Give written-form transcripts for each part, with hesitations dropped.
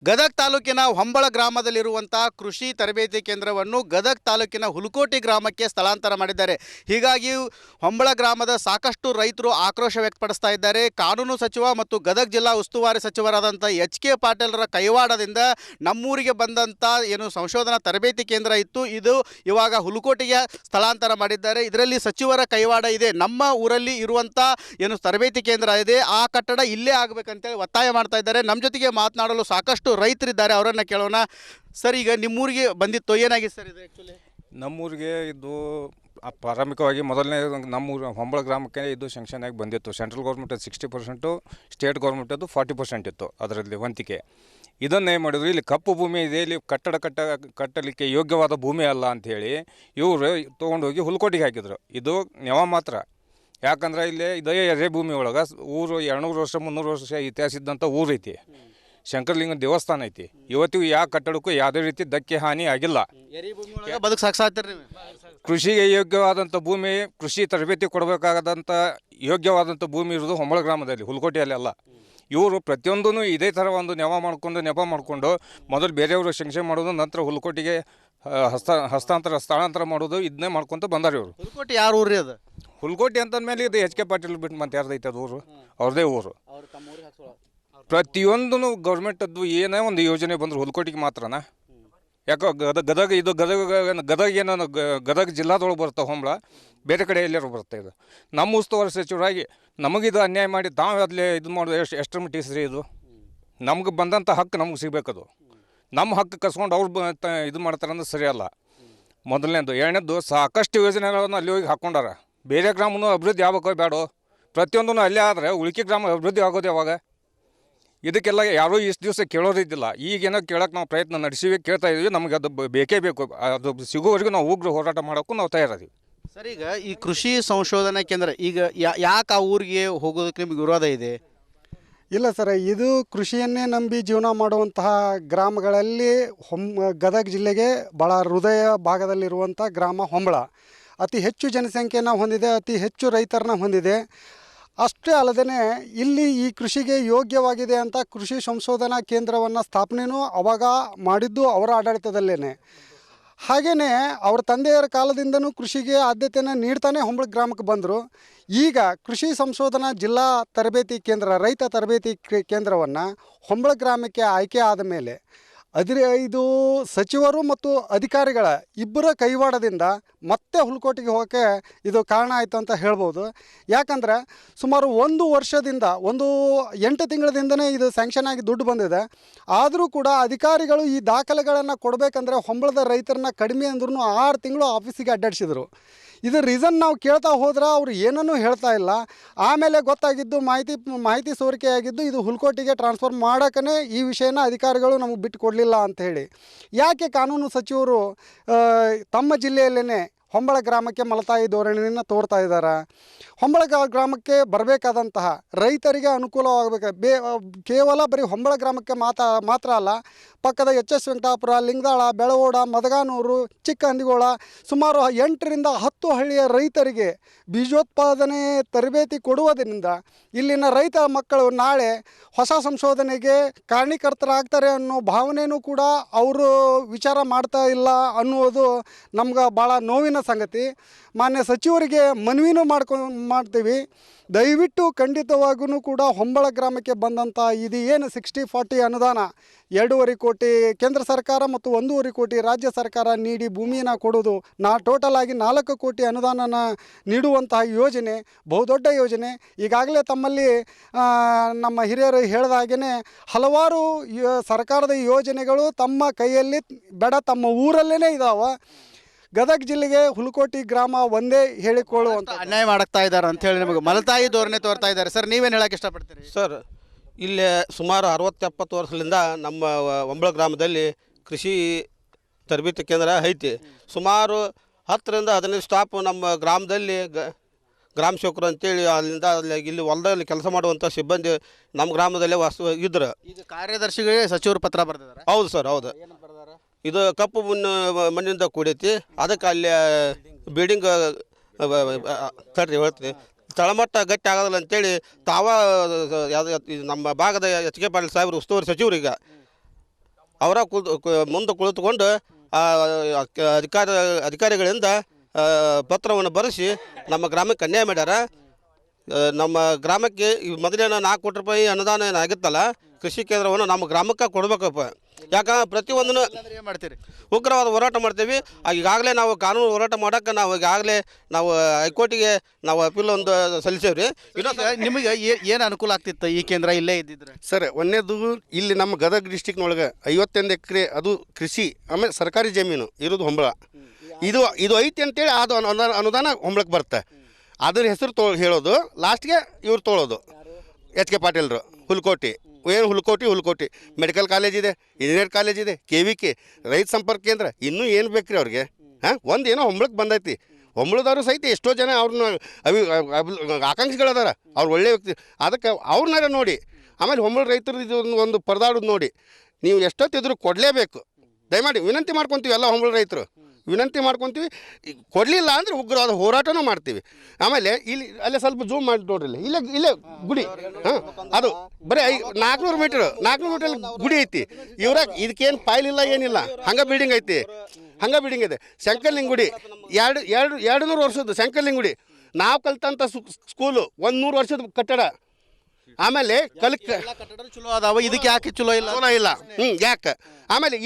ಗದಗ ತಾಲೂಕಿನ ಹೊಂಬಳ ಗ್ರಾಮದಲ್ಲಿರುವಂತಹ ಕೃಷಿ ತರಬೇತಿ ಕೇಂದ್ರವನ್ನು ಗದಗ ತಾಲೂಕಿನ ಹುಲಕೋಟಿ ಗ್ರಾಮಕ್ಕೆ ಸ್ಥಳಾಂತರ ಮಾಡಿದ್ದಾರೆ. ಹೀಗಾಗಿ ಹೊಂಬಳ ಗ್ರಾಮದ ಸಾಕಷ್ಟು ರೈತರು ಆಕ್ರೋಶ ವ್ಯಕ್ತಪಡಿಸ್ತಾ ಇದ್ದಾರೆ. ಕಾನೂನು ಸಚಿವ ಮತ್ತು ಗದಗ ಜಿಲ್ಲಾ ಉಸ್ತುವಾರಿ ಸಚಿವರಾದಂಥ ಎಚ್.ಕೆ. ಪಾಟೀಲರ ಕೈವಾಡದಿಂದ ನಮ್ಮೂರಿಗೆ ಬಂದಂಥ ಏನು ಸಂಶೋಧನಾ ತರಬೇತಿ ಕೇಂದ್ರ ಇತ್ತು, ಇದು ಇವಾಗ ಹುಲಕೋಟಿಗೆ ಸ್ಥಳಾಂತರ ಮಾಡಿದ್ದಾರೆ. ಇದರಲ್ಲಿ ಸಚಿವರ ಕೈವಾಡ ಇದೆ. ನಮ್ಮ ಊರಲ್ಲಿ ಇರುವಂಥ ಏನು ತರಬೇತಿ ಕೇಂದ್ರ ಇದೆ ಆ ಕಟ್ಟಡ ಇಲ್ಲೇ ಆಗಬೇಕಂತೇಳಿ ಒತ್ತಾಯ ಮಾಡ್ತಾ ಇದ್ದಾರೆ. ನಮ್ಮ ಜೊತೆಗೆ ಮಾತನಾಡಲು ಸಾಕಷ್ಟು ರೈತರಿದ್ದಾರೆ, ಅವರನ್ನು ಕೇಳೋಣ. ಸರ್, ಈಗ ನಿಮ್ಮೂರಿಗೆ ಬಂದಿತ್ತು, ಏನಾಗಿದೆ ಸರ್ ಇದು? ಆ್ಯಕ್ಚುಲಿ ನಮ್ಮೂರಿಗೆ ಇದು ಪ್ರಾರಂಭಿಕವಾಗಿ ಮೊದಲನೇ ನಮ್ಮೂರು ಹೊಂಬಳ ಗ್ರಾಮಕ್ಕೆ ಇದು ಶಂಕ್ಷನ್ ಆಗಿ ಬಂದಿತ್ತು. ಸೆಂಟ್ರಲ್ ಗೌರ್ಮೆಂಟ್ 60%, ಸ್ಟೇಟ್ ಗೌರ್ಮೆಂಟದ್ದು 40% ಇತ್ತು ಅದರಲ್ಲಿ ವಂತಿಕೆ. ಇದನ್ನೇ ಮಾಡಿದ್ರು, ಇಲ್ಲಿ ಕಪ್ಪು ಭೂಮಿ ಇದೆ, ಇಲ್ಲಿ ಕಟ್ಟಲಿಕ್ಕೆ ಯೋಗ್ಯವಾದ ಭೂಮಿ ಅಲ್ಲ ಅಂಥೇಳಿ ಇವರು ತೊಗೊಂಡೋಗಿ ಹುಲಕೋಟಿಗೆ ಹಾಕಿದ್ರು. ಇದು ನೆವ ಮಾತ್ರ, ಯಾಕಂದ್ರೆ ಇಲ್ಲಿ ಇದೇ ಎರೆ ಭೂಮಿ ಒಳಗೆ ಊರು 200 ವರ್ಷ 300 ವರ್ಷ ಇತಿಹಾಸ ಇದ್ದಂಥ ಊರು ಐತಿ. ಶಂಕರಲಿಂಗ ದೇವಸ್ಥಾನ ಐತಿ. ಇವತ್ತಿಗೂ ಯಾವ ಕಟ್ಟಡಕ್ಕೂ ಯಾವುದೇ ರೀತಿ ಧಕ್ಕೆ ಹಾನಿ ಆಗಿಲ್ಲ. ಬದುಕು ಸಾಕ್ಸಾಗ್ತೀರಿ. ಕೃಷಿಗೆ ಯೋಗ್ಯವಾದಂಥ ಭೂಮಿ, ಕೃಷಿ ತರಬೇತಿ ಕೊಡಬೇಕಾದಂಥ ಯೋಗ್ಯವಾದಂಥ ಭೂಮಿ ಇರೋದು ಹೊಂಬಳ ಗ್ರಾಮದಲ್ಲಿ, ಹುಲಕೋಟಿಯಲ್ಲಿ ಅಲ್ಲ. ಇವರು ಪ್ರತಿಯೊಂದೂ ಇದೇ ಥರ ಒಂದು ನೆಪ ಮಾಡಿಕೊಂಡು ಮೊದಲು ಬೇರೆಯವರು ಶಂಕ್ಷನ್ ಮಾಡೋದು, ನಂತರ ಹುಲಕೋಟಿಗೆ ಸ್ಥಳಾಂತರ ಮಾಡೋದು, ಇದನ್ನೇ ಮಾಡ್ಕೊತ ಬಂದಾರೆ ಇವರು. ಹುಲಕೋಟಿ ಯಾರು ಊರು ಅದು? ಹುಲಕೋಟಿ ಅಂತಂದ್ಮೇಲೆ ಇದು ಎಚ್.ಕೆ. ಪಾಟೀಲ್ ಬಿಟ್ಟು ಮತ್ತೆ ಯಾರ್ದೈತೆ ಅದು ಊರು? ಅವ್ರದೇ ಊರು. ಪ್ರತಿಯೊಂದೂ ಗೌರ್ಮೆಂಟದ್ದು ಏನೇ ಒಂದು ಯೋಜನೆ ಬಂದರು ಹುಲಕೋಟಿಗೆ ಮಾತ್ರನಾ? ಯಾಕೋ ಗದಗ ಏನೋ ಗದಗ ಜಿಲ್ಲಾದೊಳಗೆ ಬರುತ್ತೆ ಹೊಂಬಳ, ಬೇರೆ ಕಡೆ ಎಲ್ಲರೂ ಬರುತ್ತೆ. ಇದು ನಮ್ಮ ಉಸ್ತುವಾರಿ ಸಚಿವರಾಗಿ ನಮಗಿದು ಅನ್ಯಾಯ ಮಾಡಿ ತಾವು ಅದಲೇ ಇದು ಮಾಡೋದು ಎಷ್ಟರ ಮಟ್ಟಿಗೆ ಸರಿ? ಇದು ನಮ್ಗೆ ಬಂದಂಥ ಹಕ್ಕು ನಮ್ಗೆ ಸಿಗಬೇಕದು. ನಮ್ಮ ಹಕ್ಕು ಕಸ್ಕೊಂಡು ಅವ್ರು ಇದು ಮಾಡ್ತಾರೆ ಅಂದ್ರೆ ಸರಿಯಲ್ಲ. ಮೊದಲನೇದು. ಎರಡನೇದು, ಸಾಕಷ್ಟು ಯೋಜನೆಗಳನ್ನು ಅಲ್ಲಿ ಹೋಗಿ ಹಾಕ್ಕೊಂಡಾರ. ಬೇರೆ ಗ್ರಾಮನೂ ಅಭಿವೃದ್ಧಿ ಆಗಬೇಕೋ ಬೇಡೋ? ಪ್ರತಿಯೊಂದೂ ಅಲ್ಲೇ ಆದರೆ ಉಳಿಕೆ ಗ್ರಾಮ ಅಭಿವೃದ್ಧಿ ಆಗೋದು ಯಾವಾಗ? ಇದಕ್ಕೆಲ್ಲ ಯಾರೂ ಇಷ್ಟು ದಿವಸ ಕೇಳೋದಿದ್ದಿಲ್ಲ. ಈಗೇನೋ ಕೇಳೋಕೆ ನಾವು ಪ್ರಯತ್ನ ನಡೆಸಿವಿ, ಕೇಳ್ತಾ ಇದ್ದೀವಿ. ನಮಗೆ ಅದು ಬೇಕೇ ಬೇಕು. ಅದು ಸಿಗೋವರೆಗೂ ನಾವು ಉಗ್ರ ಹೋರಾಟ ಮಾಡೋಕ್ಕೂ ನಾವು ತಯಾರಿದ್ದೀವಿ. ಸರ್, ಈಗ ಈ ಕೃಷಿ ಸಂಶೋಧನಾ ಕೇಂದ್ರ ಈಗ ಯಾಕೆ ಆ ಊರಿಗೆ ಹೋಗೋದಕ್ಕೆ ನಿಮ್ಗೆ ವಿರೋಧ ಇದೆ? ಇಲ್ಲ ಸರ್, ಇದು ಕೃಷಿಯನ್ನೇ ನಂಬಿ ಜೀವನ ಮಾಡುವಂತಹ ಗ್ರಾಮಗಳಲ್ಲಿ ಗದಗ ಜಿಲ್ಲೆಗೆ ಭಾಳ ಹೃದಯ ಭಾಗದಲ್ಲಿರುವಂಥ ಗ್ರಾಮ ಹೊಂಬಳ. ಅತಿ ಹೆಚ್ಚು ಜನಸಂಖ್ಯೆನ ಹೊಂದಿದೆ, ಅತಿ ಹೆಚ್ಚು ರೈತರನ್ನ ಹೊಂದಿದೆ. ಅಷ್ಟೇ ಅಲ್ಲದೆ ಇಲ್ಲಿ ಈ ಕೃಷಿಗೆ ಯೋಗ್ಯವಾಗಿದೆ ಅಂತ ಕೃಷಿ ಸಂಶೋಧನಾ ಕೇಂದ್ರವನ್ನು ಸ್ಥಾಪನೆಯೂ ಅವಾಗ ಮಾಡಿದ್ದು ಅವರ ಆಡಳಿತದಲ್ಲೇ. ಹಾಗೆಯೇ ಅವ್ರ ತಂದೆಯರ ಕಾಲದಿಂದನೂ ಕೃಷಿಗೆ ಆದ್ಯತೆಯನ್ನು ನೀಡ್ತಾನೆ ಹೊಂಬಳ ಗ್ರಾಮಕ್ಕೆ ಬಂದರು. ಈಗ ಕೃಷಿ ಸಂಶೋಧನಾ ಜಿಲ್ಲಾ ತರಬೇತಿ ಕೇಂದ್ರ, ರೈತ ತರಬೇತಿ ಕೇಂದ್ರವನ್ನು ಹೊಂಬಳ ಗ್ರಾಮಕ್ಕೆ ಆಯ್ಕೆ ಆದ ಮೇಲೆ ಇದು ಸಚಿವರು ಮತ್ತು ಅಧಿಕಾರಿಗಳ ಇಬ್ಬರ ಕೈವಾಡದಿಂದ ಮತ್ತೆ ಹುಲಕೋಟಿಗೆ ಹೋಗೋಕ್ಕೆ ಇದು ಕಾರಣ ಆಯಿತು ಅಂತ ಹೇಳ್ಬೋದು. ಯಾಕಂದರೆ ಸುಮಾರು 1 ವರ್ಷದಿಂದ 8 ತಿಂಗಳಿಂದನೇ ಇದು ಸ್ಯಾಂಕ್ಷನ್ ಆಗಿ ದುಡ್ಡು ಬಂದಿದೆ. ಆದರೂ ಕೂಡ ಅಧಿಕಾರಿಗಳು ಈ ದಾಖಲೆಗಳನ್ನು ಕೊಡಬೇಕಂದ್ರೆ ಹೊಂಬಳದ ರೈತರನ್ನ ಕಡಿಮೆ ಅಂದ್ರೂ 6 ತಿಂಗಳು ಆಫೀಸಿಗೆ ಅಡ್ಡಾಡಿಸಿದ್ರು. ಇದು ರೀಸನ್ ನಾವು ಕೇಳ್ತಾ ಹೋದ್ರೆ ಅವರು ಏನನ್ನೂ ಹೇಳ್ತಾ ಇಲ್ಲ. ಆಮೇಲೆ ಗೊತ್ತಾಗಿದ್ದು ಮಾಹಿತಿ ಸೋರಿಕೆಯಾಗಿದ್ದು ಇದು ಹುಲಕೋಟಿಗೆ ಟ್ರಾನ್ಸ್ಫರ್ ಮಾಡೋಕ್ಕೇ ಈ ವಿಷಯನ ಅಧಿಕಾರಿಗಳು ನಮಗೆ ಬಿಟ್ಟು ಕೊಡಲಿಲ್ಲ ಅಂಥೇಳಿ. ಯಾಕೆ ಕಾನೂನು ಸಚಿವರು ತಮ್ಮ ಜಿಲ್ಲೆಯಲ್ಲೇ ಹೊಂಬಳ ಗ್ರಾಮಕ್ಕೆ ಮಲತಾಯಿ ಧೋರಣೆಯನ್ನು ತೋರ್ತಾ ಇದ್ದಾರೆ? ಹೊಂಬಳ ಗ್ರಾಮಕ್ಕೆ ಬರಬೇಕಾದಂತಹ ರೈತರಿಗೆ ಅನುಕೂಲವಾಗಬೇಕು. ಕೇವಲ ಬರೀ ಹೊಂಬಳ ಗ್ರಾಮಕ್ಕೆ ಮಾತ್ರ ಅಲ್ಲ, ಪಕ್ಕದ ಎಚ್.ಎಸ್. ವೆಂಕಟಾಪುರ, ಲಿಂಗದಾಳ, ಬೆಳಗೋಡ, ಮದಗಾನೂರು, ಚಿಕ್ಕ ಹಂದಿಗೋಳ ಸುಮಾರು 8 ರಿಂದ 10 ಹಳ್ಳಿಯ ರೈತರಿಗೆ ಬೀಜೋತ್ಪಾದನೆ ತರಬೇತಿ ಕೊಡುವುದರಿಂದ ಇಲ್ಲಿನ ರೈತ ಮಕ್ಕಳು ನಾಳೆ ಹೊಸ ಸಂಶೋಧನೆಗೆ ಕಾರಣೀಕರ್ತರಾಗ್ತಾರೆ ಅನ್ನೋ ಭಾವನೆಯೂ ಕೂಡ ಅವರು ವಿಚಾರ ಮಾಡ್ತಾ ಇಲ್ಲ ಅನ್ನುವುದು ನಮ್ಗೆ ಭಾಳ ನೋವಿನ ಸಂಗತಿ. ಮಾನ್ಯ ಸಚಿವರಿಗೆ ಮನವಿನೂ ಮಾಡ್ತೀವಿ, ದಯವಿಟ್ಟು ಖಂಡಿತವಾಗೂ ಕೂಡ ಹೊಂಬಳ ಗ್ರಾಮಕ್ಕೆ ಬಂದಂಥ ಇದು ಏನು 60-40 ಅನುದಾನ, 2.5 ಕೋಟಿ ಕೇಂದ್ರ ಸರ್ಕಾರ ಮತ್ತು 1.5 ಕೋಟಿ ರಾಜ್ಯ ಸರ್ಕಾರ ನೀಡಿ ಭೂಮಿಯನ್ನು ಕೊಡೋದು, ಟೋಟಲ್ ಆಗಿ 4 ಕೋಟಿ ಅನುದಾನನ ನೀಡುವಂತಹ ಯೋಜನೆ ಬಹುದೊಡ್ಡ ಯೋಜನೆ. ಈಗಾಗಲೇ ತಮ್ಮಲ್ಲಿ ನಮ್ಮ ಹಿರಿಯರು ಹೇಳಿದ ಹಾಗೆಯೇ ಹಲವಾರು ಸರ್ಕಾರದ ಯೋಜನೆಗಳು ತಮ್ಮ ಕೈಯಲ್ಲಿ ಬೇಡ, ತಮ್ಮ ಊರಲ್ಲೇ ಇದ್ದಾವೆ. ಗದಗ ಜಿಲ್ಲೆಗೆ ಹುಲಕೋಟಿ ಗ್ರಾಮ ಒಂದೇ ಹೇಳಿಕೊಳ್ಳುವಂಥ ಅನ್ಯಾಯ ಮಾಡ್ತಾ ಇದ್ದಾರೆ ಅಂಥೇಳಿ ನಿಮಗೆ ಮಲತಾಯಿ ಧೋರಣೆ ತೋರ್ತಾ ಇದ್ದಾರೆ. ಸರ್, ನೀವೇನು ಹೇಳಕ್ಕೆ ಇಷ್ಟಪಡ್ತೀರಿ? ಸರ್, ಇಲ್ಲಿ ಸುಮಾರು 60-70 ವರ್ಷದಿಂದ ನಮ್ಮ ಹೊಂಬಳ ಗ್ರಾಮದಲ್ಲಿ ಕೃಷಿ ತರಬೇತಿ ಕೇಂದ್ರ ಐತಿ. ಸುಮಾರು 10 ರಿಂದ 15 ಸ್ಟಾಫ್ ನಮ್ಮ ಗ್ರಾಮದಲ್ಲಿ ಗ್ರಾಮ ಸೇವಕರು ಅಂತೇಳಿ ಅಲ್ಲಿಂದ ಇಲ್ಲಿ ಹೊಲದಲ್ಲಿ ಕೆಲಸ ಮಾಡುವಂಥ ಸಿಬ್ಬಂದಿ ನಮ್ಮ ಗ್ರಾಮದಲ್ಲೇ ಇದ್ರು. ಈಗ ಕಾರ್ಯದರ್ಶಿಗಳಿಗೆ ಸಚಿವರು ಪತ್ರ ಬರೆದಿದ್ದಾರೆ. ಹೌದು ಸರ್, ಹೌದು. ಇದು ಕಪ್ಪು ಮಣ್ಣಿಂದ ಕೂಡೈತಿ. ಅದಕ್ಕೆ ಅಲ್ಲಿ ಬಿಲ್ಡಿಂಗ್ ತಡ್ರಿ ಹೇಳ್ತೀನಿ, ತಳಮಟ್ಟ ಗಟ್ಟಿ ಆಗೋದಿಲ್ಲ ಅಂತೇಳಿ ನಮ್ಮ ಭಾಗದ ಎಚ್.ಕೆ. ಪಾಟೀಲ್ ಸಾಹೇಬರು ಉಸ್ತುವಾರಿ ಸಚಿವರಿಗೆ ಅವರ ಮುಂದೆ ಕುಳಿತುಕೊಂಡು ಆ, ಅಧಿಕಾರಿಗಳಿಂದ ಪತ್ರವನ್ನು ಬರೆಸಿ ನಮ್ಮ ಗ್ರಾಮಕ್ಕೆ ಅನ್ಯಾಯ ಮಾಡ್ಯಾರ. ನಮ್ಮ ಗ್ರಾಮಕ್ಕೆ ಈ ಮೊದಲೇನ 4 ಕೋಟಿ ರೂಪಾಯಿ ಅನುದಾನ ಏನಾಗಿತ್ತಲ್ಲ, ಕೃಷಿ ಕೇಂದ್ರವನ್ನು ನಮ್ಮ ಗ್ರಾಮಕ್ಕೆ ಕೊಡ್ಬೇಕಪ್ಪ. ಯಾಕಂದ್ರೆ ಪ್ರತಿಯೊಂದನ್ನು ಏನು ಮಾಡ್ತೀರಿ? ಉಗ್ರವಾದ ಹೋರಾಟ ಮಾಡ್ತೀವಿ. ಈಗಾಗಲೇ ನಾವು ಕಾನೂನು ಹೋರಾಟ ಮಾಡೋಕ್ಕೆ ನಾವು ಈಗಾಗಲೇ ನಾವು ಹೈಕೋರ್ಟಿಗೆ ನಾವು ಅಪೀಲ್ ಒಂದು ಸಲ್ಲಿಸೇವ್ರಿ. ಈಗ ನಿಮಗೆ ಏನು ಅನುಕೂಲ ಆಗ್ತಿತ್ತು ಈ ಕೇಂದ್ರ ಇಲ್ಲೇ ಇದ್ದಿದ್ರೆ? ಸರ್, ಒಂದೇದು ಇಲ್ಲಿ ನಮ್ಮ ಗದಗ ಡಿಸ್ಟಿಕ್ನೊಳಗೆ 51 ಎಕರೆ ಅದು ಕೃಷಿ, ಆಮೇಲೆ ಸರ್ಕಾರಿ ಜಮೀನು ಇರೋದು ಹೊಂಬಳ. ಇದು ಐತಿ ಅಂತೇಳಿ ಅದು ಅನುದಾನ ಹೊಂಬಳಕ್ಕೆ ಬರುತ್ತೆ. ಅದ್ರ ಹೆಸರು ಹೇಳೋದು ಲಾಸ್ಟ್ಗೆ ಇವ್ರು ತೊಳೋದು. ಎಚ್ ಕೆ ಪಾಟೀಲ್ರು ಹುಲ್ಕೋಟಿ, ಏನು ಹುಲ್ಕೋಟಿ ಮೆಡಿಕಲ್ ಕಾಲೇಜ್ ಇದೆ, ಇಂಜಿನಿಯರ್ ಕಾಲೇಜ್ ಇದೆ, KVK ರೈತ ಸಂಪರ್ಕ ಕೇಂದ್ರ, ಇನ್ನೂ ಏನು ಬೇಕ್ರಿ ಅವ್ರಿಗೆ? ಒಂದು ಏನೋ ಹೊಂಬಳಕ್ಕೆ ಬಂದೈತಿ. ಹೊಂಬಳದವರು ಸಹಿತ ಎಷ್ಟೋ ಜನ ಅವ್ರನ್ನ ಆಕಾಂಕ್ಷಿಗಳದಾರ, ಅವ್ರು ಒಳ್ಳೆ ವ್ಯಕ್ತಿ. ಅದಕ್ಕೆ ಅವ್ರನ್ನಾರ ನೋಡಿ. ಆಮೇಲೆ ಹೊಂಬಳ ರೈತರು ಇದು ಒಂದು ಪರದಾಡೋದು ನೋಡಿ. ನೀವು ಎಷ್ಟೊತ್ತಿದ್ರು ಕೊಡಲೇಬೇಕು. ದಯಮಾಡಿ ವಿನಂತಿ ಮಾಡ್ಕೊತೀವಿ, ಎಲ್ಲ ಹೊಂಬಳ ರೈತರು ವಿನಂತಿ ಮಾಡ್ಕೊತೀವಿ. ಕೊಡಲಿಲ್ಲ ಅಂದರೆ ಉಗ್ರವಾದ ಹೋರಾಟನೂ ಮಾಡ್ತೀವಿ. ಆಮೇಲೆ ಇಲ್ಲಿ ಅಲ್ಲೇ ಸ್ವಲ್ಪ ಜೂಮ್ ಮಾಡಿ ನೋಡ್ರಿ, ಇಲ್ಲೇ ಗುಡಿ. ಅದು ಬರೀ 400 ಮೀಟ್ರ್ ಗುಡಿ ಐತಿ. ಇವ್ರಾಗ ಇದಕ್ಕೇನು ಫೈಲ್ ಇಲ್ಲ, ಏನಿಲ್ಲ, ಹಂಗೆ ಬಿಲ್ಡಿಂಗ್ ಐತಿ. ಇದೆ ಶಂಕರ್ಲಿಂಗ ಗುಡಿ. 200 ವರ್ಷದ ಶಂಕರ್ಲಿಂಗ ಗುಡಿ. ನಾವು ಕಲ್ತಂಥ ಸ್ಕೂಲು 100 ವರ್ಷದ ಕಟ್ಟಡ. ಆಮೇಲೆ ಚಲೋ ಅದಾವ, ಇದಕ್ಕೆ ಯಾಕೆ ಚಲೋ ಇಲ್ಲ? ಯಾಕೆ? ಆಮೇಲೆ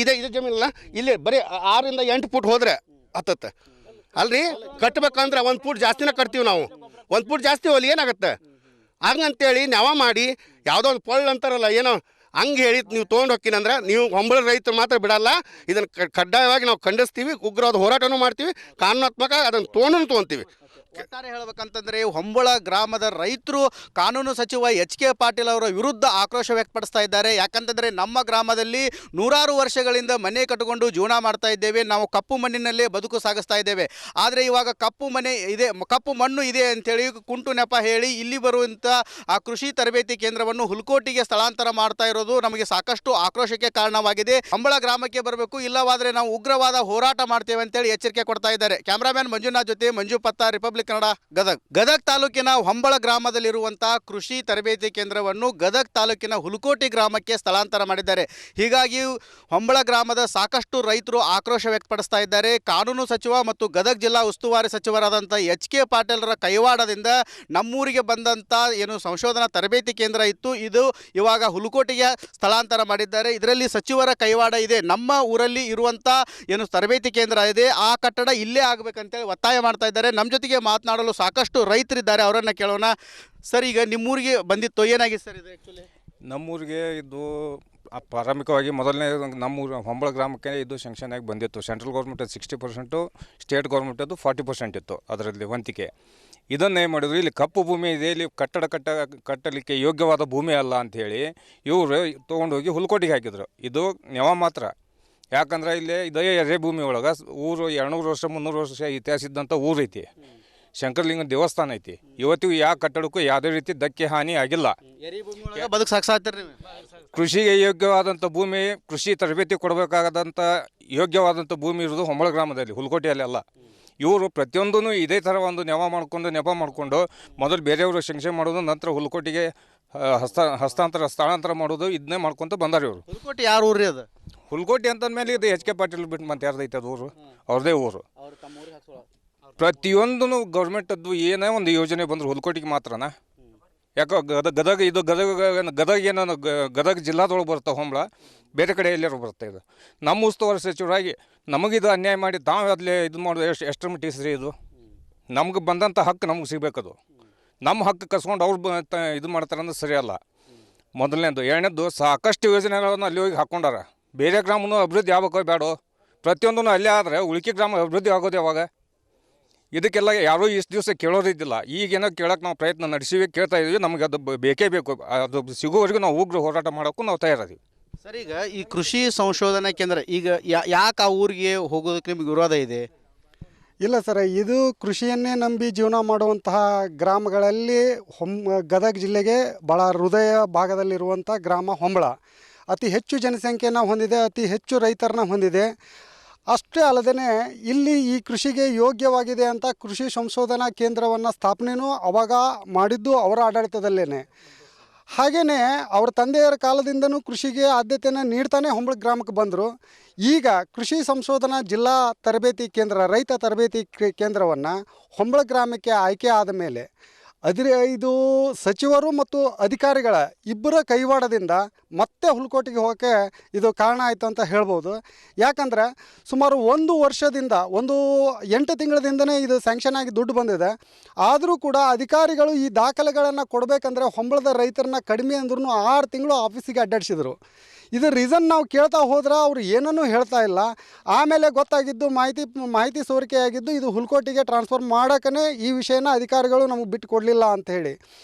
ಇದೆ ಜಮೀನಲ್ಲ, ಇಲ್ಲಿ ಬರೀ 6 ಇಂದ 8 ಫುಟ್ ಹೋದ್ರೆ ಹತ್ತತ್ತೆ ಅಲ್ರಿ. ಕಟ್ಬೇಕಂದ್ರೆ 1 ಫುಟ್ ಜಾಸ್ತಿನೇ ಕಟ್ತೀವಿ ನಾವು. 1 ಫುಟ್ ಜಾಸ್ತಿ ಹೋಲಿ ಏನಾಗುತ್ತೆ? ಹಂಗಂತೇಳಿ ನೆವ ಮಾಡಿ ಯಾವುದೋ ಒಂದು ಪೊಳ್ಳು ಅಂತಾರಲ್ಲ, ಏನೋ ಹಂಗೆ ಹೇಳಿ ನೀವು ತೊಗೊಂಡು ಹೋಗ್ತೀನಂದ್ರೆ ನೀವು ಹೊಂಬಳ ರೈತರು ಮಾತ್ರ ಬಿಡಲ್ಲ. ಇದನ್ನು ಕಡ್ಡಾಯವಾಗಿ ನಾವು ಖಂಡಿಸ್ತೀವಿ. ಉಗ್ರವಾದ ಹೋರಾಟನೂ ಮಾಡ್ತೀವಿ. ಕಾನೂನಾತ್ಮಕ ಅದನ್ನು ತೊಗೊಂತೀವಿ. ಒಟ್ಟಾರೆ ಹೇಳ್ಬೇಕಂತಂದ್ರೆ ಹೊಂಬಳ ಗ್ರಾಮದ ರೈತರು ಕಾನೂನು ಸಚಿವ ಎಚ್ ಕೆ ಪಾಟೀಲ್ ಅವರ ವಿರುದ್ಧ ಆಕ್ರೋಶ ವ್ಯಕ್ತಪಡಿಸ್ತಾ ಇದ್ದಾರೆ. ಯಾಕಂತಂದ್ರೆ ನಮ್ಮ ಗ್ರಾಮದಲ್ಲಿ 100 ವರ್ಷಗಳಿಂದ ಮನೆ ಕಟ್ಟಿಕೊಂಡು ಜೀವನ ಮಾಡ್ತಾ ಇದ್ದೇವೆ, ನಾವು ಕಪ್ಪು ಮಣ್ಣಿನಲ್ಲೇ ಬದುಕು ಸಾಗಿಸ್ತಾ ಇದ್ದೇವೆ. ಆದರೆ ಇವಾಗ ಕಪ್ಪು ಮಣ್ಣು ಇದೆ ಅಂತೇಳಿ ಕುಂಟು ನೆಪ ಹೇಳಿ ಇಲ್ಲಿ ಬರುವಂಥ ಆ ಕೃಷಿ ತರಬೇತಿ ಕೇಂದ್ರವನ್ನು ಹುಲ್ಕೋಟಿಗೆ ಸ್ಥಳಾಂತರ ಮಾಡ್ತಾ ಇರೋದು ನಮಗೆ ಸಾಕಷ್ಟು ಆಕ್ರೋಶಕ್ಕೆ ಕಾರಣವಾಗಿದೆ. ಹೊಂಬಳ ಗ್ರಾಮಕ್ಕೆ ಬರಬೇಕು, ಇಲ್ಲವಾದರೆ ನಾವು ಉಗ್ರವಾದ ಹೋರಾಟ ಮಾಡ್ತೇವೆ ಅಂತೇಳಿ ಎಚ್ಚರಿಕೆ ಕೊಡ್ತಾ ಇದ್ದಾರೆ. ಕ್ಯಾಮ್ರಾಮ್ಯಾನ್ ಮಂಜುನಾಥ್ ಜೊತೆ ಮಂಜು ಪತ್ತ, ರಿಪಬ್ಲಿಕ್ ಕನ್ನಡ, ಗದಗ ತಾಲೂಕಿನ ಹೊಂಬಳ ಗ್ರಾಮದಲ್ಲಿರುವಂತಹ ಕೃಷಿ ತರಬೇತಿ ಕೇಂದ್ರವನ್ನು ಗದಗ ತಾಲೂಕಿನ ಹುಲ್ಕೋಟಿ ಗ್ರಾಮಕ್ಕೆ ಸ್ಥಳಾಂತರ ಮಾಡಿದ್ದಾರೆ. ಹೀಗಾಗಿ ಹೊಂಬಳ ಗ್ರಾಮದ ಸಾಕಷ್ಟು ರೈತರು ಆಕ್ರೋಶ ವ್ಯಕ್ತಪಡಿಸ್ತಾ ಇದ್ದಾರೆ. ಕಾನೂನು ಸಚಿವ ಮತ್ತು ಗದಗ ಜಿಲ್ಲಾ ಉಸ್ತುವಾರಿ ಸಚಿವರಾದಂಥ ಎಚ್ ಕೆ ಪಾಟೀಲ್ರ ಕೈವಾಡದಿಂದ ನಮ್ಮೂರಿಗೆ ಬಂದಂಥ ಏನು ಸಂಶೋಧನಾ ತರಬೇತಿ ಕೇಂದ್ರ ಇತ್ತು, ಇದು ಇವಾಗ ಹುಲ್ಕೋಟಿಗೆ ಸ್ಥಳಾಂತರ ಮಾಡಿದ್ದಾರೆ. ಇದರಲ್ಲಿ ಸಚಿವರ ಕೈವಾಡ ಇದೆ. ನಮ್ಮ ಊರಲ್ಲಿ ಇರುವಂಥ ಏನು ತರಬೇತಿ ಕೇಂದ್ರ ಇದೆ, ಆ ಕಟ್ಟಡ ಇಲ್ಲೇ ಆಗಬೇಕಂತೇಳಿ ಒತ್ತಾಯ ಮಾಡ್ತಾ ಇದ್ದಾರೆ. ನಮ್ಮ ಜೊತೆಗೆ ಮಾತನಾಡಲು ಸಾಕಷ್ಟು ರೈತರಿದ್ದಾರೆ, ಅವರನ್ನು ಕೇಳೋಣ. ಸರ್, ಈಗ ನಿಮ್ಮೂರಿಗೆ ಬಂದಿತ್ತು, ಏನಾಗಿದೆ ಸರ್ ಇದು? ಆ್ಯಕ್ಚುಲಿ ನಮ್ಮೂರಿಗೆ ಇದು ಪ್ರಾರಂಭಿಕವಾಗಿ ಮೊದಲನೇ ನಮ್ಮೂರು ಹೊಂಬಳ ಗ್ರಾಮಕ್ಕೆ ಇದು ಶಂಕ್ಷನ್ ಆಗಿ ಬಂದಿತ್ತು. ಸೆಂಟ್ರಲ್ ಗೌರ್ಮೆಂಟ್ 60%, ಸ್ಟೇಟ್ ಗೌರ್ಮೆಂಟ್ ಅದು 40% ಇತ್ತು ಅದರಲ್ಲಿ ವಂತಿಕೆ. ಇದನ್ನೇ ಮಾಡಿದ್ರು, ಇಲ್ಲಿ ಕಪ್ಪು ಭೂಮಿ ಇದೆ, ಇಲ್ಲಿ ಕಟ್ಟಲಿಕ್ಕೆ ಯೋಗ್ಯವಾದ ಭೂಮಿ ಅಲ್ಲ ಅಂಥೇಳಿ ಇವರು ತೊಗೊಂಡೋಗಿ ಹುಲ್ಕೋಟಿಗೆ ಹಾಕಿದ್ರು. ಇದು ನೆವ ಮಾತ್ರ. ಯಾಕಂದ್ರೆ ಇಲ್ಲಿ ಇದೇ ಎರೆ ಭೂಮಿ ಒಳಗೆ ಊರು 200 ವರ್ಷ 300 ವರ್ಷ ಇತಿಹಾಸ ಇದ್ದಂಥ ಊರು ಐತಿ. ಶಂಕರಲಿಂಗ ದೇವಸ್ಥಾನ ಐತಿ. ಇವತ್ತಿಗೂ ಯಾವ ಕಟ್ಟಡಕ್ಕೂ ಯಾವುದೇ ರೀತಿ ಧಕ್ಕೆ ಹಾನಿ ಆಗಿಲ್ಲ. ಬದುಕು ಸಾಕ್ಸಾತಿರಿ. ಕೃಷಿಗೆ ಯೋಗ್ಯವಾದಂಥ ಭೂಮಿ, ಕೃಷಿ ತರಬೇತಿ ಕೊಡಬೇಕಾದಂಥ ಯೋಗ್ಯವಾದಂಥ ಭೂಮಿ ಇರೋದು ಹೊಂಬಳ ಗ್ರಾಮದಲ್ಲಿ, ಹುಲ್ಕೋಟಿಯಲ್ಲಿ ಅಲ್ಲ. ಇವರು ಪ್ರತಿಯೊಂದೂ ಇದೇ ಥರ ಒಂದು ನೆಪ ಮಾಡಿಕೊಂಡು ಮೊದಲು ಬೇರೆಯವರು ಶಂಕ್ಷನ್ ಮಾಡೋದು, ನಂತರ ಹುಲ್ಕೋಟಿಗೆ ಸ್ಥಳಾಂತರ ಮಾಡೋದು, ಇದನ್ನೇ ಮಾಡ್ಕೊತ ಬಂದಾರೆ ಇವರು. ಹುಲ್ಕೋಟಿ ಯಾರು ಊರು ರೀ ಅದು? ಹುಲ್ಕೋಟಿ ಅಂತಂದ್ಮೇಲೆ ಇದು ಎಚ್ ಕೆ ಪಾಟೀಲ್ ಬಿಟ್ಟು ಮತ್ತೆ ಯಾರ್ದೈತೆ ಅದು ಊರು? ಅವ್ರದೇ ಊರು. ಪ್ರತಿಯೊಂದೂ ಗೌರ್ಮೆಂಟದ್ದು ಏನೇ ಒಂದು ಯೋಜನೆ ಬಂದರೂ ಹುಲ್ಕೋಟಿಗೆ ಮಾತ್ರನಾ? ಯಾಕೋ ಗದಗ ಏನೋ ಗದಗ ಜಿಲ್ಲಾದೊಳಗೆ ಬರುತ್ತೆ ಹೊಂಬಳ, ಬೇರೆ ಕಡೆ ಎಲ್ಲರೂ ಬರುತ್ತೆ. ಇದು ನಮ್ಮ ಉಸ್ತುವಾರಿ ಸಚಿವರಾಗಿ ನಮಗಿದು ಅನ್ಯಾಯ ಮಾಡಿ ತಾವು ಅದಲೇ ಇದು ಮಾಡೋದು ಎಷ್ಟರ ಮಟ್ಟಿಗೆ ಸರಿ? ಇದು ನಮ್ಗೆ ಬಂದಂಥ ಹಕ್ಕು ನಮ್ಗೆ ಸಿಗಬೇಕದು. ನಮ್ಮ ಹಕ್ಕು ಕಸ್ಕೊಂಡು ಅವ್ರು ಇದು ಮಾಡ್ತಾರೆ ಅಂದ್ರೆ ಸರಿಯಲ್ಲ. ಮೊದಲನೇದು. ಎರಡನೇದು, ಸಾಕಷ್ಟು ಯೋಜನೆಗಳನ್ನು ಅಲ್ಲಿ ಹೋಗಿ ಹಾಕ್ಕೊಂಡಾರ. ಬೇರೆ ಗ್ರಾಮನೂ ಅಭಿವೃದ್ಧಿ ಆಗಬೇಕೋ ಬೇಡೋ? ಪ್ರತಿಯೊಂದೂ ಅಲ್ಲೇ ಆದರೆ ಉಳಿಕೆ ಗ್ರಾಮ ಅಭಿವೃದ್ಧಿ ಆಗೋದು ಯಾವಾಗ? ಇದಕ್ಕೆಲ್ಲ ಯಾರೂ ಇಷ್ಟು ದಿವಸ ಕೇಳೋದಿದ್ದಿಲ್ಲ. ಈಗೇನೋ ಕೇಳೋಕೆ ನಾವು ಪ್ರಯತ್ನ ನಡೆಸಿವಿ, ಕೇಳ್ತಾ ಇದ್ದೀವಿ. ನಮಗೆ ಅದು ಬೇಕೇ ಬೇಕು. ಅದು ಸಿಗೋವರೆಗೂ ನಾವು ಉಗ್ರ ಹೋರಾಟ ಮಾಡೋಕ್ಕೂ ನಾವು ತಯಾರಿದ್ದೀವಿ. ಸರ್, ಈಗ ಈ ಕೃಷಿ ಸಂಶೋಧನಾ ಕೇಂದ್ರ ಈಗ ಯಾಕೆ ಆ ಊರಿಗೆ ಹೋಗೋದಕ್ಕೆ ನಿಮಗೆ ವಿರೋಧ ಇದೆ? ಇಲ್ಲ ಸರ್, ಇದು ಕೃಷಿಯನ್ನೇ ನಂಬಿ ಜೀವನ ಮಾಡುವಂತಹ ಗ್ರಾಮಗಳಲ್ಲಿ ಗದಗ ಜಿಲ್ಲೆಗೆ ಭಾಳ ಹೃದಯ ಭಾಗದಲ್ಲಿರುವಂಥ ಗ್ರಾಮ ಹೊಂಬಳ. ಅತಿ ಹೆಚ್ಚು ಜನಸಂಖ್ಯೆಯನ್ನು ಹೊಂದಿದೆ, ಅತಿ ಹೆಚ್ಚು ರೈತರನ್ನ ಹೊಂದಿದೆ. ಅಷ್ಟೇ ಅಲ್ಲದೆ ಇಲ್ಲಿ ಈ ಕೃಷಿಗೆ ಯೋಗ್ಯವಾಗಿದೆ ಅಂತ ಕೃಷಿ ಸಂಶೋಧನಾ ಕೇಂದ್ರವನ್ನು ಸ್ಥಾಪನೆಯೂ ಅವಾಗ ಮಾಡಿದ್ದು ಅವರ ಆಡಳಿತದಲ್ಲೇ. ಹಾಗೆಯೇ ಅವ್ರ ತಂದೆಯರ ಕಾಲದಿಂದನೂ ಕೃಷಿಗೆ ಆದ್ಯತೆಯನ್ನು ನೀಡ್ತಾನೆ ಹೊಂಬಳ ಗ್ರಾಮಕ್ಕೆ ಬಂದರು. ಈಗ ಕೃಷಿ ಸಂಶೋಧನಾ ಜಿಲ್ಲಾ ತರಬೇತಿ ಕೇಂದ್ರ, ರೈತ ತರಬೇತಿ ಕೇಂದ್ರವನ್ನು ಹೊಂಬಳ ಗ್ರಾಮಕ್ಕೆ ಆಯ್ಕೆ ಆದ ಮೇಲೆ ಇದು ಸಚಿವರು ಮತ್ತು ಅಧಿಕಾರಿಗಳ ಇಬ್ಬರ ಕೈವಾಡದಿಂದ ಮತ್ತೆ ಹುಲಕೋಟಿಗೆ ಹೋಗೋಕ್ಕೆ ಇದು ಕಾರಣ ಆಯಿತು ಅಂತ ಹೇಳ್ಬೋದು. ಯಾಕಂದರೆ ಸುಮಾರು 1 ವರ್ಷದಿಂದ 8 ತಿಂಗಳಿಂದನೇ ಇದು ಸ್ಯಾಂಕ್ಷನ್ ಆಗಿ ದುಡ್ಡು ಬಂದಿದೆ. ಆದರೂ ಕೂಡ ಅಧಿಕಾರಿಗಳು ಈ ದಾಖಲೆಗಳನ್ನು ಕೊಡಬೇಕಂದ್ರೆ ಹೊಂಬಳದ ರೈತರನ್ನ ಕಡಿಮೆ ಅಂದ್ರೂ 6 ತಿಂಗಳು ಆಫೀಸಿಗೆ ಅಡ್ಡಾಡಿಸಿದ್ರು. ಇದು ರೀಸನ್ ನಾವು ಕೇಳ್ತಾ ಹೋದ್ರೆ ಅವರು ಏನನ್ನೂ ಹೇಳ್ತಾ ಇಲ್ಲ. ಆಮೇಲೆ ಗೊತ್ತಾಗಿದ್ದು ಮಾಹಿತಿ ಸೋರಿಕೆಯಾಗಿದ್ದು ಇದು ಹುಲಕೋಟಿಗೆ ಟ್ರಾನ್ಸ್ಫರ್ ಮಾಡೋಕ್ಕೇ ಈ ವಿಷಯನ ಅಧಿಕಾರಿಗಳು ನಮಗೆ ಬಿಟ್ಟು ಕೊಡಲಿಲ್ಲ ಅಂಥೇಳಿ.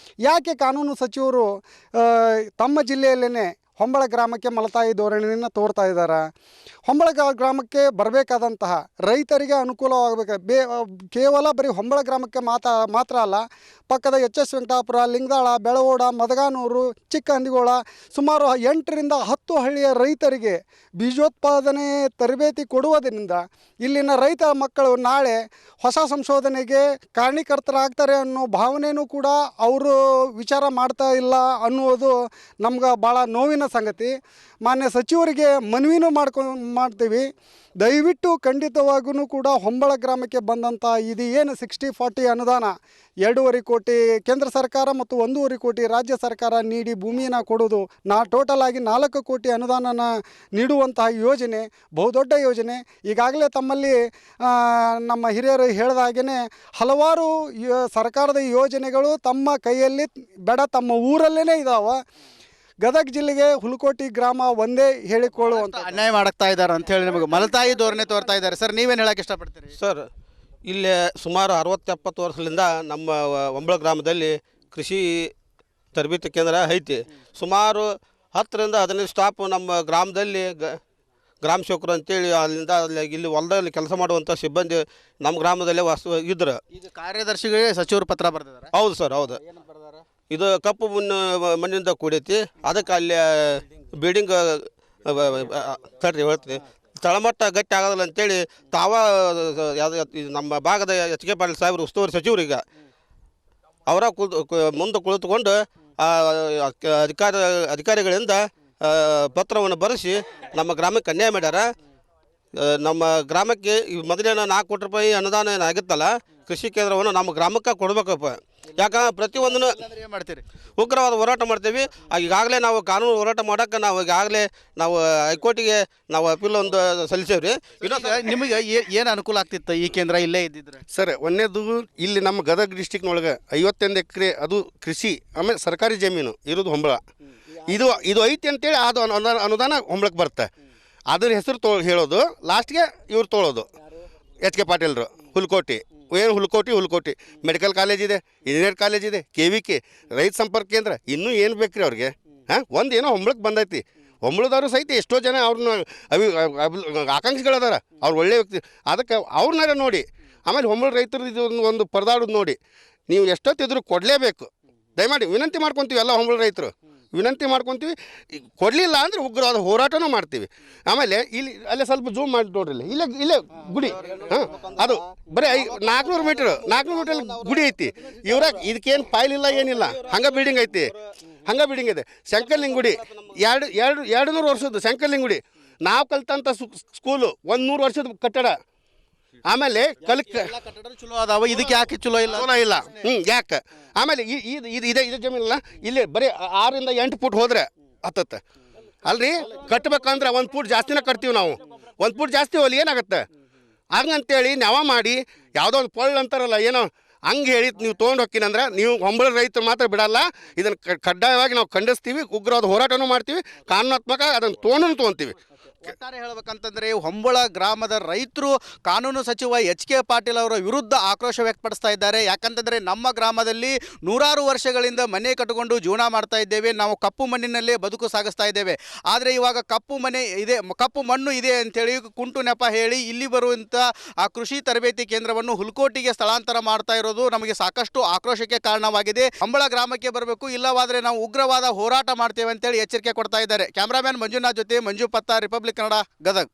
ಯಾಕೆ ಕಾನೂನು ಸಚಿವರು ತಮ್ಮ ಜಿಲ್ಲೆಯಲ್ಲೇ ಹೊಂಬಳ ಗ್ರಾಮಕ್ಕೆ ಮಲತಾಯಿ ಧೋರಣೆಯನ್ನು ತೋರ್ತಾ ಇದ್ದಾರೆ? ಹೊಂಬಳ ಗ್ರಾಮಕ್ಕೆ ಬರಬೇಕಾದಂತಹ ರೈತರಿಗೆ ಅನುಕೂಲವಾಗಬೇಕು. ಕೇವಲ ಬರೀ ಹೊಂಬಳ ಗ್ರಾಮಕ್ಕೆ ಮಾತ್ರ ಅಲ್ಲ, ಪಕ್ಕದ HS ವೆಂಕಟಾಪುರ, ಲಿಂಗದಾಳ, ಬೆಳಗೋಡ, ಮದಗಾನೂರು, ಚಿಕ್ಕ ಹಂದಿಗೋಳ ಸುಮಾರು 8ರಿಂದ 10 ಹಳ್ಳಿಯ ರೈತರಿಗೆ ಬೀಜೋತ್ಪಾದನೆ ತರಬೇತಿ ಕೊಡುವುದರಿಂದ ಇಲ್ಲಿನ ರೈತ ಮಕ್ಕಳು ನಾಳೆ ಹೊಸ ಸಂಶೋಧನೆಗೆ ಕಾರಣೀಕರ್ತರಾಗ್ತಾರೆ ಅನ್ನೋ ಭಾವನೆಯೂ ಕೂಡ ಅವರು ವಿಚಾರ ಮಾಡ್ತಾ ಇಲ್ಲ ಅನ್ನುವುದು ನಮ್ಗೆ ಭಾಳ ನೋವಿನ ಸಂಗತಿ. ಮಾನ್ಯ ಸಚಿವರಿಗೆ ಮನವಿನೂ ಮಾಡ್ತೀವಿ, ದಯವಿಟ್ಟು ಖಂಡಿತವಾಗೂ ಕೂಡ ಹೊಂಬಳ ಗ್ರಾಮಕ್ಕೆ ಬಂದಂಥ ಇದು ಏನು 60-40 ಅನುದಾನ 2.5 ಕೋಟಿ ಕೇಂದ್ರ ಸರ್ಕಾರ ಮತ್ತು 1.5 ಕೋಟಿ ರಾಜ್ಯ ಸರ್ಕಾರ ನೀಡಿ ಭೂಮಿಯನ್ನು ಕೊಡೋದು, ಟೋಟಲ್ ಆಗಿ 4 ಕೋಟಿ ಅನುದಾನನ ನೀಡುವಂತಹ ಯೋಜನೆ ಬಹುದೊಡ್ಡ ಯೋಜನೆ. ಈಗಾಗಲೇ ತಮ್ಮಲ್ಲಿ ನಮ್ಮ ಹಿರಿಯರು ಹೇಳಿದ ಹಾಗೆಯೇ ಹಲವಾರು ಸರ್ಕಾರದ ಯೋಜನೆಗಳು ತಮ್ಮ ಕೈಯಲ್ಲಿ ಬೇಡ ತಮ್ಮ ಊರಲ್ಲೇ ಇದ್ದಾವೆ. ಗದಗ ಜಿಲ್ಲೆಗೆ ಹುಲಕೋಟಿ ಗ್ರಾಮ ಒಂದೇ ಹೇಳಿಕೊಳ್ಳುವಂಥ ಅನ್ಯಾಯ ಮಾಡ್ತಾ ಇದ್ದಾರೆ ಅಂತ ಹೇಳಿ ನಿಮಗೆ ಮಲತಾಯಿ ಧೋರಣೆ ತೋರ್ತಾ ಇದ್ದಾರೆ. ಸರ್, ನೀವೇನು ಹೇಳಕ್ಕೆ ಇಷ್ಟಪಡ್ತೀರಿ? ಸರ್, ಇಲ್ಲಿ ಸುಮಾರು 60-70 ವರ್ಷದಿಂದ ನಮ್ಮ ಹೊಂಬಳ ಗ್ರಾಮದಲ್ಲಿ ಕೃಷಿ ತರಬೇತಿ ಕೇಂದ್ರ ಐತಿ. ಸುಮಾರು 10ರಿಂದ 15 ಸ್ಟಾಫ್ ನಮ್ಮ ಗ್ರಾಮದಲ್ಲಿ ಗ್ರಾಮ ಸೇವಕರು ಅಂತೇಳಿ ಅಲ್ಲಿಂದ ಇಲ್ಲಿ ಹೊಲದಲ್ಲಿ ಕೆಲಸ ಮಾಡುವಂಥ ಸಿಬ್ಬಂದಿ ನಮ್ಮ ಗ್ರಾಮದಲ್ಲೇ ಇದ್ರು. ಈಗ ಕಾರ್ಯದರ್ಶಿಗಳಿಗೆ ಸಚಿವರು ಪತ್ರ ಬರೆದಿದ್ದಾರೆ. ಹೌದು ಸರ್, ಹೌದು. ಇದು ಕಪ್ಪು ಮಣ್ಣಿಂದ ಕೂಡೈತಿ. ಅದಕ್ಕೆ ಅಲ್ಲಿ ಬಿಲ್ಡಿಂಗ್ ತಡ್ರಿ ಹೇಳ್ತೀನಿ, ತಳಮಟ್ಟ ಗಟ್ಟಿ ಆಗೋದಿಲ್ಲ ಅಂತೇಳಿ ನಮ್ಮ ಭಾಗದ H.K. ಪಾಟೀಲ್ ಸಾಹೇಬರು ಉಸ್ತುವಾರಿ ಸಚಿವರಿಗೆ ಅವರ ಮುಂದೆ ಕುಳಿತುಕೊಂಡು ಅಧಿಕಾರಿಗಳಿಂದ ಪತ್ರವನ್ನು ಬರೆಸಿ ನಮ್ಮ ಗ್ರಾಮಕ್ಕೆ ಅನ್ಯಾಯ ಮಾಡ್ಯಾರ. ನಮ್ಮ ಗ್ರಾಮಕ್ಕೆ ಮೊದಲೇನ 4 ಕೋಟಿ ರೂಪಾಯಿ ಅನುದಾನ ಏನಾಗಿತ್ತಲ್ಲ, ಕೃಷಿ ಕೇಂದ್ರವನ್ನು ನಮ್ಮ ಗ್ರಾಮಕ್ಕೆ ಕೊಡಬೇಕಪ್ಪ. ಯಾಕಂದ್ರೆ ಪ್ರತಿಯೊಂದನ್ನು ಏನು ಮಾಡ್ತೀರಿ? ಉಗ್ರವಾದ ಹೋರಾಟ ಮಾಡ್ತೀವಿ. ಈಗಾಗಲೇ ನಾವು ಕಾನೂನು ಹೋರಾಟ ಮಾಡೋಕ್ಕೆ ನಾವು ಹೈಕೋರ್ಟಿಗೆ ನಾವು ಅಪೀಲ್ ಒಂದು ಸಲ್ಲಿಸೇವ್ರಿ. ನಿಮಗೆ ಏನು ಅನುಕೂಲ ಆಗ್ತಿತ್ತು ಈ ಕೇಂದ್ರ ಇಲ್ಲೇ ಇದ್ದಿದ್ರೆ? ಸರ್, ಒಂದೇದು ಇಲ್ಲಿ ನಮ್ಮ ಗದಗ ಡಿಸ್ಟಿಕ್ನೊಳಗೆ 51 ಎಕರೆ ಅದು ಕೃಷಿ, ಆಮೇಲೆ ಸರ್ಕಾರಿ ಜಮೀನು ಇರೋದು ಹೊಂಬಳ. ಇದು ಐತಿ ಅಂತೇಳಿ ಅದು ಅನುದಾನ ಹೊಂಬಳಕ್ಕೆ ಬರುತ್ತೆ. ಅದ್ರ ಹೆಸರು ಹೇಳೋದು ಲಾಸ್ಟ್ಗೆ ಇವ್ರು ತೊಳೋದು H.K. ಪಾಟೀಲ್ರು. ಹುಲಕೋಟಿ ಏನು ಹುಲಕೋಟಿ ಮೆಡಿಕಲ್ ಕಾಲೇಜ್ ಇದೆ, ಇಂಜಿನಿಯರ್ ಕಾಲೇಜ್ ಇದೆ, KVK ರೈತ ಸಂಪರ್ಕ ಕೇಂದ್ರ, ಇನ್ನೂ ಏನು ಬೇಕು ರೀ ಅವ್ರಿಗೆ? ಒಂದೇನೋ ಹೊಂಬಳಕ್ಕೆ ಬಂದೈತಿ. ಹೊಂಬಳದವರು ಸಹಿತ ಎಷ್ಟೋ ಜನ ಅವ್ರನ್ನ ಆಕಾಂಕ್ಷಿಗಳದಾರ, ಅವ್ರು ಒಳ್ಳೆಯ ವ್ಯಕ್ತಿ. ಅದಕ್ಕೆ ಅವ್ರನ್ನಾರ ನೋಡಿ. ಆಮೇಲೆ ಹೊಂಬಳ ರೈತರು ಇದು ಒಂದು ಪರದಾಡೋದು ನೋಡಿ. ನೀವು ಎಷ್ಟೊತ್ತಿದ್ರು ಕೊಡಲೇಬೇಕು. ದಯಮಾಡಿ ವಿನಂತಿ ಮಾಡ್ಕೊತೀವಿ, ಎಲ್ಲ ಹೊಂಬಳ ರೈತರು ವಿನಂತಿ ಮಾಡ್ಕೊತೀವಿ. ಕೊಡಲಿಲ್ಲ ಅಂದರೆ ಉಗ್ರವಾದ ಹೋರಾಟನೂ ಮಾಡ್ತೀವಿ. ಆಮೇಲೆ ಅಲ್ಲೇ ಸ್ವಲ್ಪ ಜೂಮ್ ಮಾಡಿ ನೋಡ್ರಿ, ಇಲ್ಲೇ ಗುಡಿ. ಅದು ಬರೀ 400 ಮೀಟರ್ ಗುಡಿ ಐತಿ. ಇದಕ್ಕೇನು ಫೈಲ್ ಇಲ್ಲ, ಏನಿಲ್ಲ, ಹಂಗೆ ಬಿಲ್ಡಿಂಗ್ ಐತಿ. ಇದೆ ಶಂಕರ್ಲಿಂಗ ಗುಡಿ. 200 ವರ್ಷದ ಶಂಕರ್ಲಿಂಗ ಗುಡಿ. ನಾವು ಕಲ್ತಂಥ ಸ್ಕೂಲು 100 ವರ್ಷದ ಕಟ್ಟಡ. ಆಮೇಲೆ ಚಲೋ ಅದಾವ, ಇದಕ್ಕೆ ಯಾಕೆ ಚಲೋ ಇಲ್ಲ? ಯಾಕೆ? ಆಮೇಲೆ ಇದೆ ಜಮೀನಲ್ಲ, ಇಲ್ಲಿ ಬರೀ 6ರಿಂದ 8 ಫುಟ್ ಹೋದ್ರೆ ಹತ್ತತ್ತೆ ಅಲ್ರಿ. ಕಟ್ಟಬೇಕಂದ್ರೆ 1 ಫುಟ್ ಜಾಸ್ತಿನೇ ಕಟ್ತೀವಿ ನಾವು. 1 ಫುಟ್ ಜಾಸ್ತಿ ಹೋಲಿ ಏನಾಗುತ್ತೆ? ಹಂಗಂತೇಳಿ ನಾವ ಮಾಡಿ ಯಾವುದೋ ಒಂದು ಪೊಳ್ಳು ಅಂತಾರಲ್ಲ, ಏನೋ ಹಂಗೆ ಹೇಳಿ ನೀವು ತೊಗೊಂಡು ಹೋಗ್ತೀನಂದ್ರೆ ನೀವು ಹೊಂಬಳ ರೈತರು ಮಾತ್ರ ಬಿಡಲ್ಲ. ಇದನ್ನು ಕಡ್ಡಾಯವಾಗಿ ನಾವು ಖಂಡಿಸ್ತೀವಿ, ಉಗ್ರವಾದ ಹೋರಾಟನೂ ಮಾಡ್ತೀವಿ, ಕಾನೂನಾತ್ಮಕ ಅದನ್ನು ತೊಗೊಂತೀವಿ. ಒಟ್ಟಾರೆ ಹೇಳ್ಬೇಕಂತಂದ್ರೆ ಹೊಂಬಳ ಗ್ರಾಮದ ರೈತರು ಕಾನೂನು ಸಚಿವ H.K. ಪಾಟೀಲ್ ಅವರ ವಿರುದ್ಧ ಆಕ್ರೋಶ ವ್ಯಕ್ತಪಡಿಸ್ತಾ ಇದ್ದಾರೆ. ಯಾಕಂತಂದರೆ ನಮ್ಮ ಗ್ರಾಮದಲ್ಲಿ 100 ವರ್ಷಗಳಿಂದ ಮನೆ ಕಟ್ಟಿಕೊಂಡು ಜೀವನ ಮಾಡ್ತಾ ಇದ್ದೇವೆ, ನಾವು ಕಪ್ಪು ಮಣ್ಣಿನಲ್ಲೇ ಬದುಕು ಸಾಗಿಸ್ತಾ ಇದ್ದೇವೆ. ಆದರೆ ಇವಾಗ ಕಪ್ಪು ಮಣ್ಣು ಇದೆ ಅಂತೇಳಿ ಕುಂಟು ನೆಪ ಹೇಳಿ ಇಲ್ಲಿ ಬರುವಂಥ ಆ ಕೃಷಿ ತರಬೇತಿ ಕೇಂದ್ರವನ್ನು ಹುಲಕೋಟಿಗೆ ಸ್ಥಳಾಂತರ ಮಾಡ್ತಾ ಇರೋದು ನಮಗೆ ಸಾಕಷ್ಟು ಆಕ್ರೋಶಕ್ಕೆ ಕಾರಣವಾಗಿದೆ. ಹೊಂಬಳ ಗ್ರಾಮಕ್ಕೆ ಬರಬೇಕು, ಇಲ್ಲವಾದರೆ ನಾವು ಉಗ್ರವಾದ ಹೋರಾಟ ಮಾಡ್ತೇವೆ ಅಂತೇಳಿ ಎಚ್ಚರಿಕೆ ಕೊಡ್ತಾ ಇದ್ದಾರೆ. ಕ್ಯಾಮ್ರಾಮ್ಯಾನ್ ಮಂಜುನಾಥ್ ಜೊತೆ ಮಂಜು ಪತ್ತ, ರಿಪಬ್ಲಿಕ್ ಕನ್ನಡ, ಗದಗ.